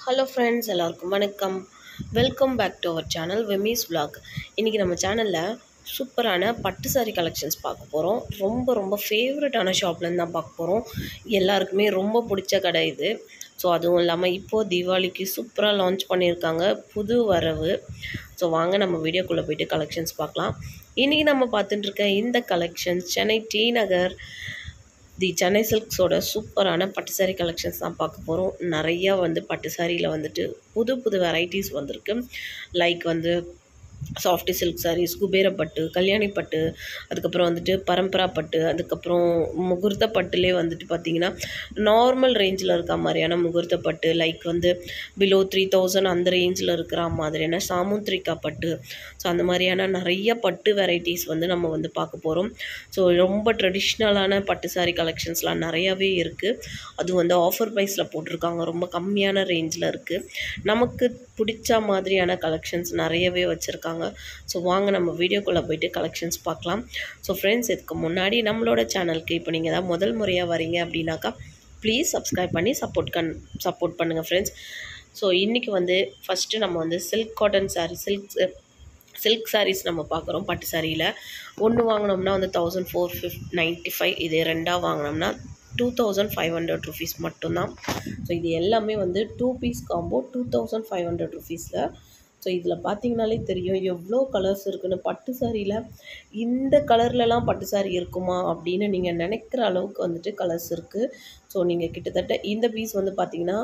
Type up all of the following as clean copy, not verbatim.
Hello friends, எல்லாருக்கும் வணக்கம். Welcome back to our channel விமீஸ் vlog. இன்றைக்கி நம்ம சேனலில் சூப்பரான பட்டு சாரி கலெக்ஷன்ஸ் பார்க்க போகிறோம். ரொம்ப ஃபேவரட்டான ஷாப்லேருந்து தான் பார்க்க போகிறோம். எல்லாருக்குமே ரொம்ப பிடிச்ச கடை இது. ஸோ அதுவும் இல்லாமல் இப்போது தீபாவளிக்கு சூப்பராக லான்ச் பண்ணியிருக்காங்க புது வரவு. ஸோ வாங்க நம்ம வீடியோக்குள்ளே போய்ட்டு கலெக்ஷன்ஸ் பார்க்கலாம். இன்றைக்கி நம்ம பார்த்துட்டு இருக்க இந்த கலெக்ஷன்ஸ் சென்னை டி நகர் தி சென்னை சில்க்ஸோட சூப்பரான பட்டு சாரி கலெக்ஷன்ஸ் தான் பார்க்க போகிறோம். நிறையா பட்டு சாரியில் புது வெரைட்டிஸ் வந்திருக்கு. Like soft silk saris, Kubera பட்டு, கல்யாணி பட்டு, அதுக்கப்புறம் பரம்பரா பட்டு, அதுக்கப்புறம் முகூர்த்த பட்டுலே பார்த்திங்கன்னா நார்மல் ரேஞ்சில் இருக்க மாதிரியான முகூர்த்த பட்டு, லைக் பிலோ 3000 அந்த ரேஞ்சில் இருக்கிற மாதிரியான சாமுத்ரிகா பட்டு. ஸோ அந்த மாதிரியான நிறைய பட்டு வெரைட்டிஸ் நம்ம பார்க்க போகிறோம். ஸோ ரொம்ப ட்ரெடிஷ்னலான பட்டு சாரி கலெக்ஷன்ஸ்லாம் நிறையாவே இருக்குது. அது ஆஃபர் ப்ரைஸில் போட்டிருக்காங்க. ரொம்ப கம்மியான ரேஞ்சில் இருக்குது. நமக்கு பிடிச்ச மாதிரியான கலெக்ஷன்ஸ் நிறையவே வச்சுருக்காங்க. ஸோ வாங்க நம்ம வீடியோக்குள்ளே போய்ட்டு கலெக்ஷன்ஸ் பார்க்கலாம். ஸோ ஃப்ரெண்ட்ஸ், இதுக்கு முன்னாடி நம்மளோட சேனலுக்கு இப்போ நீங்கள் தான் முதல் முறையாக வரீங்க அப்படின்னாக்கா ப்ளீஸ் சப்ஸ்கிரைப் பண்ணி சப்போர்ட் பண்ணுங்கள் ஃப்ரெண்ட்ஸ். ஸோ இன்றைக்கி ஃபஸ்ட்டு நம்ம silk cotton sari silk saris நம்ம பார்க்குறோம். பட்டு சாரியில் ஒன்று வாங்கினோம்னா 1495, இதே ரெண்டாக வாங்கினோம்னா 2500 ருபீஸ் மட்டும்தான். ஸோ இது எல்லாமே 2 பீஸ் காம்போ 2500 ருபீஸில். ஸோ இதில் பார்த்தீங்கனாலே தெரியும் எவ்வளோ கலர்ஸ் இருக்குதுன்னு. பட்டு சாரியில் இந்த கலர்லலாம் பட்டு சாரி இருக்குமா அப்படின்னு நீங்கள் நினைக்கிற அளவுக்கு கலர்ஸ் இருக்குது. ஸோ நீங்கள் கிட்டத்தட்ட இந்த பீஸ் பார்த்தீங்கன்னா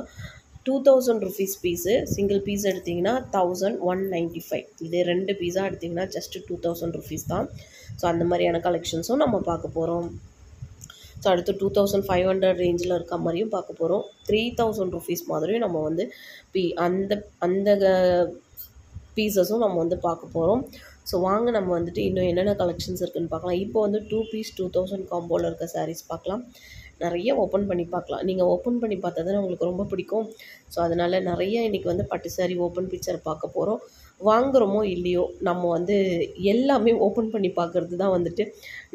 2000 ருபீஸ் பீஸு. சிங்கிள் பீஸ் எடுத்திங்கன்னா 1195. இதே 2 பீஸாக எடுத்திங்கன்னா ஜஸ்ட் 2000 ருபீஸ் தான். ஸோ அந்த மாதிரியான கலெக்ஷன்ஸும் நம்ம பார்க்க போகிறோம். ஸோ அடுத்து 2500 ரேஞ்சில் இருக்க மாதிரியும் பார்க்க போகிறோம். 3000 ருபீஸ் மாதிரியும் நம்ம அந்த பீசஸும் நம்ம பார்க்க போகிறோம். ஸோ வாங்க நம்ம இன்னும் என்னென்ன கலெக்ஷன்ஸ் இருக்குதுன்னு பார்க்கலாம். இப்போ 2 பீஸ் 2000 காம்போவில் இருக்க சாரீஸ் பார்க்கலாம். நிறைய ஓப்பன் பண்ணி பார்க்கலாம். நீங்கள் ஓப்பன் பண்ணி பார்த்தா தான் உங்களுக்கு ரொம்ப பிடிக்கும். ஸோ அதனால் நிறைய இன்றைக்கி பட்டு சாரி ஓப்பன் பிக்சர் பார்க்க போகிறோம். வாங்குகிறோமோ இல்லையோ நம்ம எல்லாமே ஓப்பன் பண்ணி பார்க்குறது தான்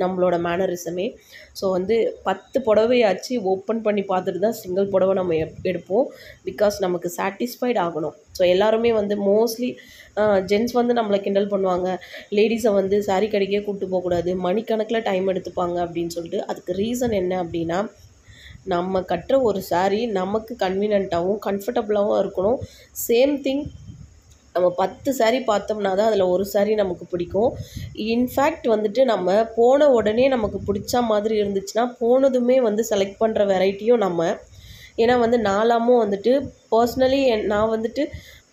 நம்மளோட மேனரிசமே. ஸோ 10 புடவையாச்சு ஓப்பன் பண்ணி பார்த்துட்டு தான் சிங்கிள் புடவை நம்ம எடுப்போம். பிகாஸ் நமக்கு சாட்டிஸ்ஃபைட் ஆகணும். ஸோ எல்லாருமே மோஸ்ட்லி ஜென்ட்ஸ் நம்மளை கிண்டல் பண்ணுவாங்க. லேடிஸை சாரீ கடைக்கே கூப்பிட்டு போகக்கூடாது, மணிக்கணக்கில் டைம் எடுத்துப்பாங்க அப்படின்னு சொல்லிட்டு. அதுக்கு ரீசன் என்ன அப்படின்னா, நம்ம கட்டுற ஒரு சாரீ நமக்கு கன்வீனியண்ட்டாகவும் கம்ஃபர்டபுளாகவும் இருக்கணும். சேம் திங் நம்ம 10 சாரீ பார்த்தோம்னா தான் அதில் ஒரு சாரீ நமக்கு பிடிக்கும். இன்ஃபேக்ட் நம்ம போன உடனே நமக்கு பிடிச்ச மாதிரி இருந்துச்சுன்னா போனதுமே செலக்ட் பண்ணுற வெரைட்டியும் நம்ம. ஏன்னா நாலாமும் பர்சனலி நான்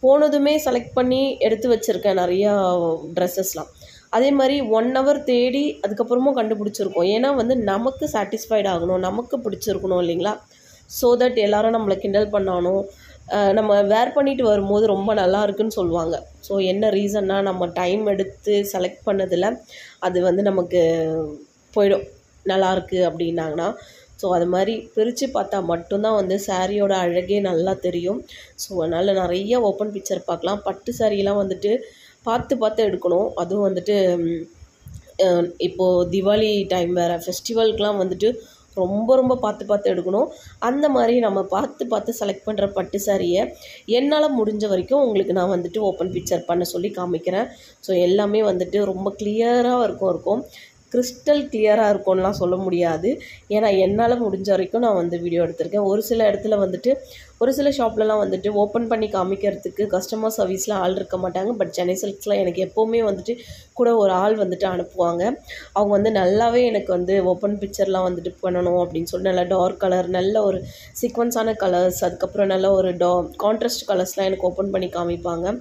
போனதுமே செலக்ட் பண்ணி எடுத்து வச்சுருக்கேன் நிறையா ட்ரெஸ்ஸஸ்லாம். அதே மாதிரி 1 hour தேடி அதுக்கப்புறமும் கண்டுபிடிச்சிருக்கோம். ஏன்னா நமக்கு சாட்டிஸ்ஃபைட் ஆகணும், நமக்கு பிடிச்சிருக்கணும் இல்லைங்களா. ஸோ தட் எல்லோரும் நம்மளை கிண்டல் பண்ணாலும் நம்ம வேர் பண்ணிட்டு வரும்போது ரொம்ப நல்லா இருக்குன்னு சொல்லுவாங்க. ஸோ என்ன ரீசன்னா, நம்ம டைம் எடுத்து செலக்ட் பண்ணதில் அது நமக்கு போயிடும் நல்லாயிருக்கு அப்படின்னாங்கன்னா. ஸோ அது மாதிரி பிரித்து பார்த்தா மட்டும்தான் சாரியோட அழகே நல்லா தெரியும். ஸோ அதனால் நிறைய ஓப்பன் பிக்சர் பார்க்கலாம். பட்டு சாரியெல்லாம் பார்த்து எடுக்கணும். அதுவும் இப்போது தீபாவளி டைம் வேறு, ஃபெஸ்டிவலுக்கெலாம் ரொம்ப பார்த்து எடுக்கணும். அந்த மாதிரி நம்ம பார்த்து செலக்ட் பண்ணுற பட்டு சாரியை என்னால் முடிஞ்ச வரைக்கும் உங்களுக்கு நான் ஓப்பன் பிக்சர் பண்ண சொல்லி காமிக்கிறேன். ஸோ எல்லாமே ரொம்ப கிளியராக இருக்கும். கிறிஸ்டல் கிளியராக இருக்கும்லாம் சொல்ல முடியாது. ஏன்னா என்னால் முடிஞ்ச வரைக்கும் நான் வீடியோ எடுத்திருக்கேன். ஒரு சில இடத்துல ஒரு சில ஷாப்லலாம் ஓப்பன் பண்ணி காமிக்கிறதுக்கு கஸ்டமர் சர்வீஸில் ஆள் இருக்க மாட்டாங்க. பட் சென்னை சில்க்ஸில் எனக்கு எப்போவுமே கூட ஒரு ஆள் அனுப்புவாங்க. அவங்க நல்லாவே எனக்கு ஓப்பன் பிக்சர்லாம் பண்ணணும் அப்படின்னு சொல்லி நல்லா டார்க் கலர், நல்ல ஒரு சீக்வன்ஸான கலர்ஸ், அதுக்கப்புறம் நல்ல ஒரு கான்ட்ராஸ்ட் கலர்ஸ்லாம் எனக்கு ஓப்பன் பண்ணி காமிப்பாங்க.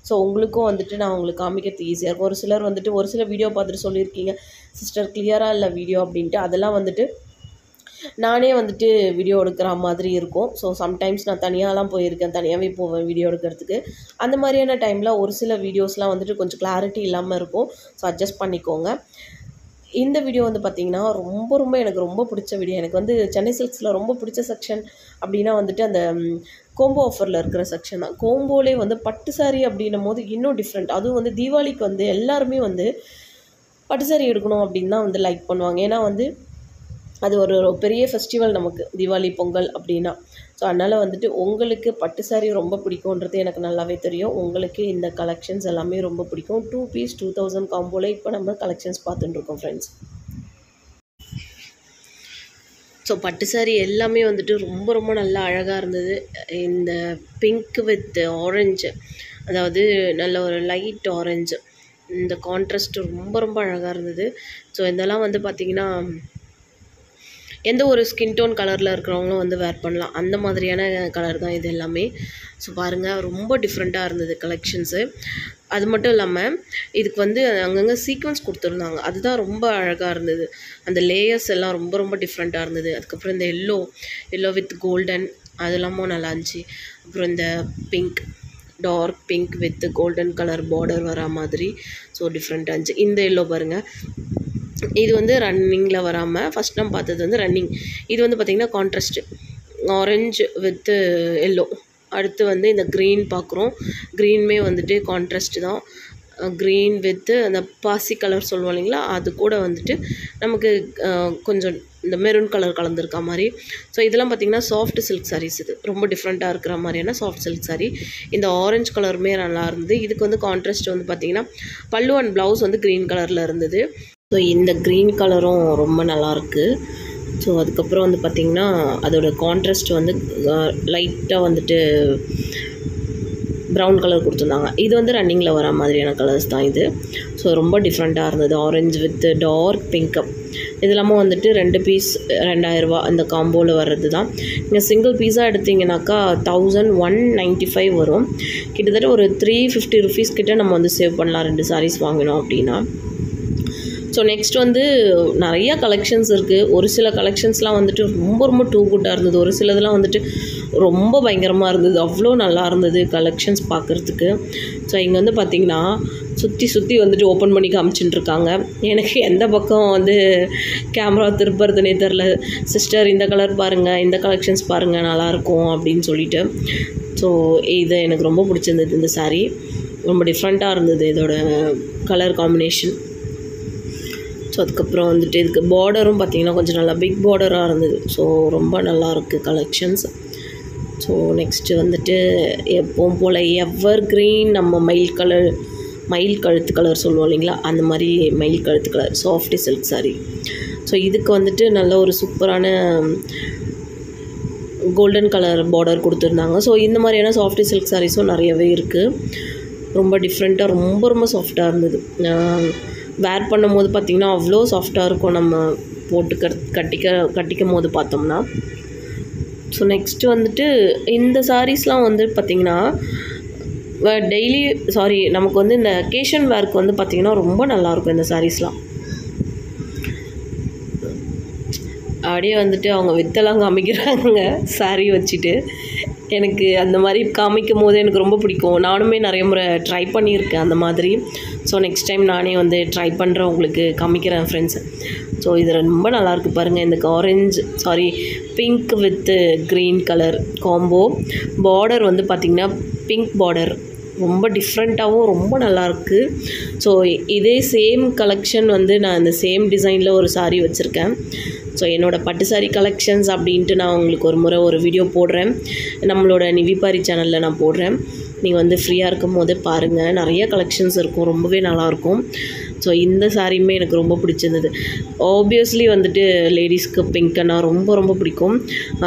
ஸோ உங்களுக்கும் நான் உங்களுக்கு காமிக்கிறது ஈஸியாக இருக்கும். ஒரு சிலர் ஒரு சில வீடியோ பார்த்துட்டு சொல்லியிருக்கீங்க, சிஸ்டர் கிளியராக இல்லை வீடியோ அப்படின்ட்டு. அதெல்லாம் நானே வீடியோ எடுக்கிற மாதிரி இருக்கும். ஸோ சம்டைம்ஸ் நான் தனியாகலாம் போயிருக்கேன், தனியாகவே போவேன் வீடியோ எடுக்கிறதுக்கு. அந்த மாதிரியான டைமில் ஒரு சில வீடியோஸ்லாம் கொஞ்சம் கிளாரிட்டி இல்லாமல் இருக்கும். ஸோ அட்ஜஸ்ட் பண்ணிக்கோங்க. இந்த வீடியோ பார்த்திங்கன்னா ரொம்ப எனக்கு ரொம்ப பிடிச்ச வீடியோ. எனக்கு சென்னை சில்க்ஸில் ரொம்ப பிடிச்ச செக்ஷன் அப்படின்னா அந்த கோம்போ ஆஃபரில் இருக்கிற செக்ஷன் தான். கோம்போலே பட்டு சாரி அப்படின்னும் போது இன்னும் டிஃப்ரெண்ட். அதுவும் தீபாவளிக்கு எல்லாருமே பட்டு சாரி எடுக்கணும் அப்படின்னு தான் லைக் பண்ணுவாங்க. ஏன்னா அது ஒரு பெரிய ஃபெஸ்டிவல் நமக்கு, தீபாவளி, பொங்கல் அப்படின்னா. ஸோ அதனால் வந்துட்டு உங்களுக்கு பட்டு சாரீ ரொம்ப பிடிக்குன்றது எனக்கு நல்லாவே தெரியும். உங்களுக்கு இந்த கலெக்ஷன்ஸ் எல்லாமே ரொம்ப பிடிக்கும். 2 பீஸ் 2000 காம்போவில் இப்போ நம்ம கலெக்ஷன்ஸ் பார்த்துட்டுருக்கோம் ஃப்ரெண்ட்ஸ். ஸோ பட்டு சாரீ எல்லாமே வந்துட்டு ரொம்ப ரொம்ப நல்லா அழகாக இருந்தது. இந்த பிங்க் வித் ஆரஞ்சு, அதாவது நல்ல ஒரு லைட் ஆரஞ்சு, இந்த கான்ட்ராஸ்ட் ரொம்ப ரொம்ப அழகாக இருந்தது. ஸோ இதெல்லாம் வந்து பார்த்திங்கன்னா எந்த ஒரு ஸ்கின் டோன் கலரில் இருக்கிறவங்களும் வந்து வேர் பண்ணலாம், அந்த மாதிரியான கலர் தான் இது எல்லாமே. ஸோ பாருங்கள், ரொம்ப டிஃப்ரெண்ட்டாக இருந்தது கலெக்ஷன்ஸு. அது மட்டும் இல்லாமல் இதுக்கு வந்து அங்கங்கே சீக்வன்ஸ் கொடுத்துருந்தாங்க, அதுதான் ரொம்ப அழகாக இருந்தது. அந்த லேயர்ஸ் எல்லாம் ரொம்ப ரொம்ப டிஃப்ரெண்ட்டாக இருந்தது. அதுக்கப்புறம் இந்த எல்லோ வித் கோல்டன், அது எல்லாமும் நல்லா இருந்துச்சு. அப்புறம் இந்த pink, dark pink with golden colour border வரா மாதிரி, ஸோ டிஃப்ரெண்ட்டாக இருந்துச்சு. இந்த எல்லோ பாருங்கள், இது வந்து ரன்னிங்கில் வராமல் ஃபஸ்ட் நம்ம பார்த்தது வந்து ரன்னிங். இது வந்து பார்த்திங்கன்னா கான்ட்ராஸ்ட்டு, ஆரஞ்சு வித்து எல்லோ. அடுத்து வந்து இந்த க்ரீன் பார்க்குறோம், க்ரீனுமே வந்துட்டு கான்ட்ராஸ்ட்டு தான். க்ரீன் வித்து அந்த பாசி கலர் சொல்லுவோம் இல்லைங்களா, அது கூட வந்துட்டு நமக்கு கொஞ்சம் இந்த மெரூன் கலர் கலந்துருக்க மாதிரி. ஸோ இதெல்லாம் பார்த்திங்கன்னா சாஃப்ட் சில்க் சாரீஸ், இது ரொம்ப டிஃப்ரெண்ட்டாக இருக்கிற மாதிரியான சாஃப்ட் சில்க் சாரீ. இந்த ஆரஞ்சு கலருமே நல்லா இருந்தது. இதுக்கு வந்து கான்ட்ராஸ்ட் வந்து பார்த்திங்கன்னா பல்லு அண்ட் ப்ளவுஸ் வந்து க்ரீன் கலரில் இருந்தது. ஸோ இந்த க்ரீன் கலரும் ரொம்ப நல்லாயிருக்கு. ஸோ அதுக்கப்புறம் வந்து பார்த்திங்கன்னா அதோட கான்ட்ராஸ்ட் வந்து லைட்டாக வந்துட்டு ப்ரௌன் கலர் கொடுத்துருந்தாங்க. இது வந்து ரன்னிங்கில் வர மாதிரியான கலர்ஸ் தான் இது. ஸோ ரொம்ப டிஃப்ரெண்ட்டாக இருந்தது. ஆரஞ்சு வித் டார்க் பிங்க், இது இல்லாமல் வந்துட்டு 2 பீஸ் 2000 ரூபா அந்த காம்போவில் வர்றது தான். நீங்கள் சிங்கிள் பீஸாக எடுத்திங்கனாக்கா 1195 வரும். கிட்டத்தட்ட ஒரு 350 ருபீஸ் கிட்டே நம்ம வந்து சேவ் பண்ணலாம் 2 சாரீஸ் வாங்கினோம் அப்படின்னா. ஸோ நெக்ஸ்ட் வந்து நிறையா கலெக்ஷன்ஸ் இருக்குது. ஒரு சில கலெக்ஷன்ஸ்லாம் வந்துட்டு ரொம்ப ரொம்ப டூ குட்டாக இருந்தது. ஒரு சிலதெல்லாம் வந்துட்டு ரொம்ப பயங்கரமாக இருந்தது. அவ்வளோ நல்லா இருந்தது கலெக்ஷன்ஸ் பார்க்குறதுக்கு. ஸோ இங்கே வந்து பார்த்திங்கன்னா சுற்றி வந்துட்டு ஓப்பன் பண்ணி காமிச்சுட்டுருக்காங்க. எனக்கு எந்த பக்கம் வந்து கேமரா திருப்புறதுனே தெரில. சிஸ்டர் இந்த கலர் பாருங்கள், இந்த கலெக்ஷன்ஸ் பாருங்கள், நல்லாயிருக்கும் அப்படின்னு சொல்லிட்டு. ஸோ இது எனக்கு ரொம்ப பிடிச்சிருந்தது. இந்த சாரீ ரொம்ப டிஃப்ரெண்ட்டாக இருந்தது, இதோட கலர் காம்பினேஷன். ஸோ அதுக்கப்புறம் வந்துட்டு இதுக்கு பார்டரும் பார்த்திங்கன்னா கொஞ்சம் நல்லா பிக் பார்டராக இருந்தது. ஸோ ரொம்ப நல்லாயிருக்கு கலெக்ஷன்ஸ். ஸோ நெக்ஸ்ட்டு வந்துட்டு எப்பவும் போல் எவர் க்ரீன், நம்ம மயில் கழுத்து கலர் சொல்லுவோம் இல்லைங்களா, அந்த மாதிரி மயில் கழுத்து colour softy silk sari. So இதுக்கு வந்துட்டு நல்ல ஒரு சூப்பரான கோல்டன் கலர் பார்டர் கொடுத்துருந்தாங்க. ஸோ இந்த மாதிரியான சாஃப்டி சில்க் சாரீஸும் நிறையவே இருக்குது. ரொம்ப டிஃப்ரெண்ட்டாக ரொம்ப ரொம்ப சாஃப்டாக இருந்தது. வேர் பண்ணும் போது பார்த்திங்கன்னா அவ்வளோ சாஃப்டாக இருக்கும், நம்ம போட்டு கட்டிக்கும் போது பார்த்தோம்னா. ஸோ நெக்ஸ்ட்டு வந்துட்டு இந்த சாரீஸ்லாம் வந்து பார்த்திங்கன்னா நமக்கு வந்து இந்த அக்கேஷன் வேர்க்கு வந்து பார்த்திங்கன்னா ரொம்ப நல்லாயிருக்கும் இந்த சாரீஸ்லாம். அப்படியே வந்துட்டு அவங்க வித்தெல்லாம் காமிக்கிறாங்க சாரீ வச்சுட்டு. எனக்கு அந்த மாதிரி காமிக்கும் போது எனக்கு ரொம்ப பிடிக்கும். நானுமே நிறைய முறை ட்ரை பண்ணியிருக்கேன் அந்த மாதிரி. ஸோ நெக்ஸ்ட் டைம் நானே வந்து ட்ரை பண்ணுறேன், உங்களுக்கு காமிக்கிறேன் ஃப்ரெண்ட்ஸ். ஸோ இது ரொம்ப நல்லாயிருக்கு பாருங்கள். இந்த pink with green colour combo. Border வந்து பார்த்திங்கன்னா பிங்க் பார்டர், ரொம்ப டிஃப்ரெண்ட்டாகவும் ரொம்ப நல்லாயிருக்கு. ஸோ இதே சேம் கலெக்ஷன் வந்து நான் இந்த சேம் டிசைனில் ஒரு சாரீ வச்சுருக்கேன். ஸோ என்னோடய பட்டு சாரீ கலெக்ஷன்ஸ் அப்படின்ட்டு நான் உங்களுக்கு ஒரு வீடியோ போடுறேன், நம்மளோட நிவிபாரி சேனலில் நான் போடுறேன். நீங்கள் வந்து ஃப்ரீயாக இருக்கும் போது பாருங்கள், நிறைய கலெக்ஷன்ஸ் இருக்கும், ரொம்பவே நல்லாயிருக்கும். ஸோ இந்த சாரியுமே எனக்கு ரொம்ப பிடிச்சிருந்தது. ஆப்வியஸ்லி வந்துட்டு லேடிஸ்க்கு பிங்க்னா ரொம்ப ரொம்ப பிடிக்கும்.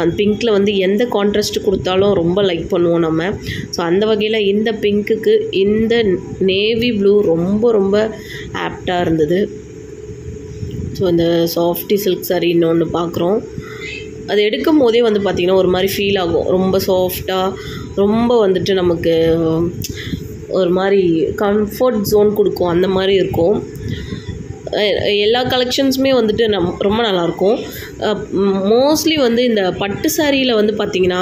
அந்த பிங்க்கில் வந்து எந்த கான்ட்ராஸ்ட் கொடுத்தாலும் ரொம்ப லைக் பண்ணுவோம் நம்ம. ஸோ அந்த வகையில் இந்த பிங்க்குக்கு இந்த நேவி ப்ளூ ரொம்ப ரொம்ப ஆப்டாக இருந்தது. ஸோ இந்த சாஃப்டி சில்க் சாரீ இன்னொன்று பார்க்குறோம். அது எடுக்கும் போதே வந்து பார்த்திங்கன்னா ஒரு மாதிரி ஃபீல் ஆகும், ரொம்ப சாஃப்டாக, ரொம்ப வந்துட்டு நமக்கு ஒரு மாதிரி கம்ஃபர்ட் ஜோன் கொடுக்கும், அந்த மாதிரி இருக்கும். எல்லா கலெக்ஷன்ஸுமே வந்துட்டு ரொம்ப நல்லாயிருக்கும். மோஸ்ட்லி வந்து இந்த பட்டு சாரியில் வந்து பார்த்திங்கன்னா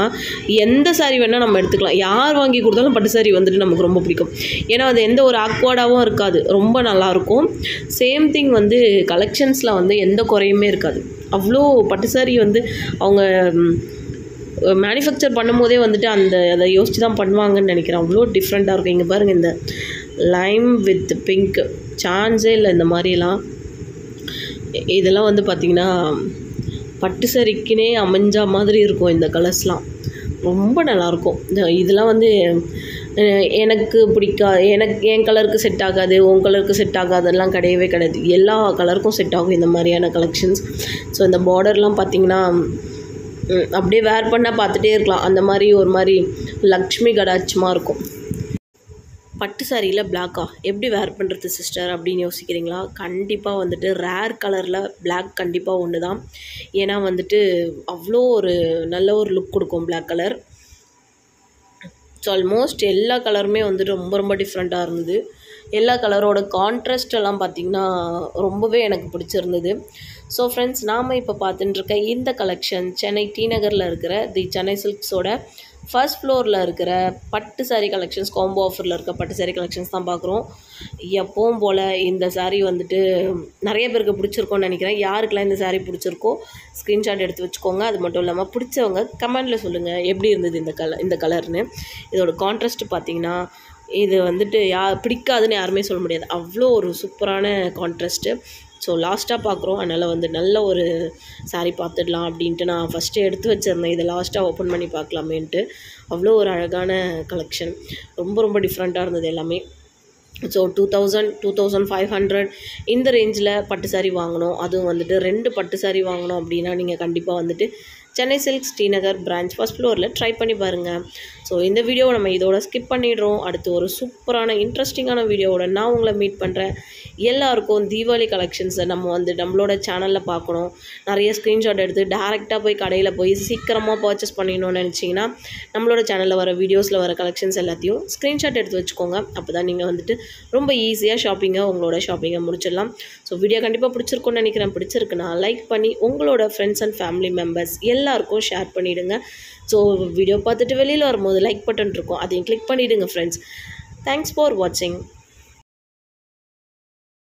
எந்த சாரீ வேணால் நம்ம எடுத்துக்கலாம். யார் வாங்கி கொடுத்தாலும் பட்டு சாரீ வந்துட்டு நமக்கு ரொம்ப பிடிக்கும். ஏன்னா அது எந்த ஒரு ஆக்வர்டாகவும் இருக்காது, ரொம்ப நல்லாயிருக்கும். சேம் திங் வந்து கலெக்ஷன்ஸில் வந்து எந்த குறையுமே இருக்காது. அவ்வளோ பட்டு சாரீ வந்து அவங்க மேனுஃபேக்சர் பண்ணும் போதே வந்துட்டு அதை யோசித்து தான் பண்ணுவாங்கன்னு நினைக்கிறேன். அவ்வளோ டிஃப்ரெண்ட்டாக இருக்கும். இங்கே பாருங்கள், இந்த லைம் வித் பிங்க் சான்ஸே இல்லை இந்த மாதிரிலாம். இதெல்லாம் வந்து பார்த்திங்கன்னா பட்டு சாரிக்குனே அமைஞ்ச மாதிரி இருக்கும் இந்த கலர்ஸ்லாம். ரொம்ப நல்லாயிருக்கும். இதெல்லாம் வந்து எனக்கு என் கலருக்கு செட் ஆகாது, உன் கலருக்கு செட் ஆகாதெல்லாம் கிடையவே கிடையாது. எல்லா கலருக்கும் செட் ஆகும் இந்த மாதிரியான கலெக்ஷன்ஸ். ஸோ இந்த பார்டர்லாம் பார்த்திங்கன்னா அப்படியே வேர் பண்ணால் பார்த்துட்டே இருக்கலாம். அந்த மாதிரி ஒரு மாதிரி லக்ஷ்மி கடாட்சமாக இருக்கும். பட்டு சாரியில் பிளாக்கா எப்படி வேர் பண்ணுறது சிஸ்டர் அப்படின்னு யோசிக்கிறீங்களா? கண்டிப்பாக வந்துட்டு ரேர் கலரில் பிளாக் கண்டிப்பாக ஒன்று தான். ஏன்னா வந்துட்டு அவ்வளோ ஒரு நல்ல ஒரு லுக் கொடுக்கும் பிளாக் கலர். ஸோ ஆல்மோஸ்ட் எல்லா கலருமே வந்துட்டு ரொம்ப ரொம்ப டிஃப்ரெண்ட்டாக இருந்தது. எல்லா கலரோட கான்ட்ராஸ்ட் எல்லாம் பார்த்திங்கன்னா ரொம்பவே எனக்கு பிடிச்சிருந்தது. ஸோ ஃப்ரெண்ட்ஸ், நாம் இப்போ பார்த்துட்டு இருக்க இந்த கலெக்ஷன் சென்னை டி நகரில் இருக்கிற தி சென்னை சில்க்ஸோட ஃபர்ஸ்ட் ஃப்ளோரில் இருக்கிற பட்டு சாரீ கலெக்ஷன்ஸ், காம்போ ஆஃபரில் இருக்க பட்டு சாரீ கலெக்ஷன்ஸ் தான் பார்க்குறோம். எப்பவும் போல் இந்த சாரீ வந்துட்டு நிறைய பேருக்கு பிடிச்சிருக்கோன்னு நினைக்கிறேன். யாருக்கெல்லாம் இந்த சாரீ பிடிச்சிருக்கோ ஸ்க்ரீன்ஷாட் எடுத்து வச்சுக்கோங்க. அது மட்டும் இல்லாமல் பிடிச்சவங்க கமெண்டில் சொல்லுங்கள் எப்படி இருந்தது இந்த கலர்னு. இதோட கான்ட்ராஸ்ட் பார்த்திங்கன்னா இது வந்துட்டு பிடிக்காதுன்னு யாருமே சொல்ல முடியாது. அவ்வளோ ஒரு சூப்பரான கான்ட்ராஸ்ட்டு. ஸோ லாஸ்ட்டாக பார்க்குறோம், அதனால் வந்து நல்ல ஒரு சாரீ பார்த்துடலாம் அப்படின்ட்டு நான் ஃபஸ்ட்டு எடுத்து வச்சுருந்தேன். இதை லாஸ்ட்டாக ஓப்பன் பண்ணி பார்க்கலாமேன்ட்டு. அவ்வளோ ஒரு அழகான கலெக்ஷன், ரொம்ப ரொம்ப டிஃப்ரெண்ட்டாக இருந்தது எல்லாமே. ஸோ 2000, 2500 இந்த ரேஞ்சில் பட்டு சாரீ வாங்கணும், அதுவும் வந்துட்டு 2 பட்டு சாரீ வாங்கணும் அப்படின்னா நீங்கள் கண்டிப்பாக வந்துட்டு சென்னை சில்க்ஸ் டி நகர் பிரான்ச் ஃபர்ஸ்ட் ஃப்ளோரில் ட்ரை பண்ணி பாருங்கள். ஸோ இந்த வீடியோவை நம்ம இதோட ஸ்கிப் பண்ணிடுறோம். அடுத்து ஒரு சூப்பரான இன்ட்ரெஸ்டிங்கான வீடியோவோட நான் உங்களை மீட் பண்ணுறேன். எல்லாருக்கும் தீபாவளி கலெக்ஷன்ஸை நம்மளோட சேனலில் பார்க்கணும், நிறைய ஸ்க்ரீன்ஷாட் எடுத்து டேரெக்டாக போய் கடையில் போய் சீக்கிரமாக பர்ச்சேஸ் பண்ணிடணும்னு நினச்சிங்கன்னா நம்மளோட சேனலில் வர வீடியோஸில் வர கலெக்ஷன்ஸ் எல்லாத்தையும் ஸ்க்ரீன்ஷாட் எடுத்து வச்சுக்கோங்க. அப்போ தான் நீங்கள் வந்துட்டு ரொம்ப ஈஸியாக உங்களோட ஷாப்பிங்கை முடிச்சிடலாம். ஸோ வீடியோ கண்டிப்பாக பிடிச்சிருக்குன்னு நினைக்கிறேன். பிடிச்சிருக்குன்னா லைக் பண்ணி உங்களோட ஃப்ரெண்ட்ஸ் அண்ட் ஃபேமிலி மெம்பர்ஸ் எல்லாருக்கும் ஷேர் பண்ணிவிடுங்க. ஸோ வீடியோ பார்த்துட்டு வெளியில் வரும்போது லைக் பட்டன் இருக்கும், அதையும் கிளிக் பண்ணிவிடுங்க ஃப்ரெண்ட்ஸ். தேங்க்ஸ் ஃபார் வாட்சிங்.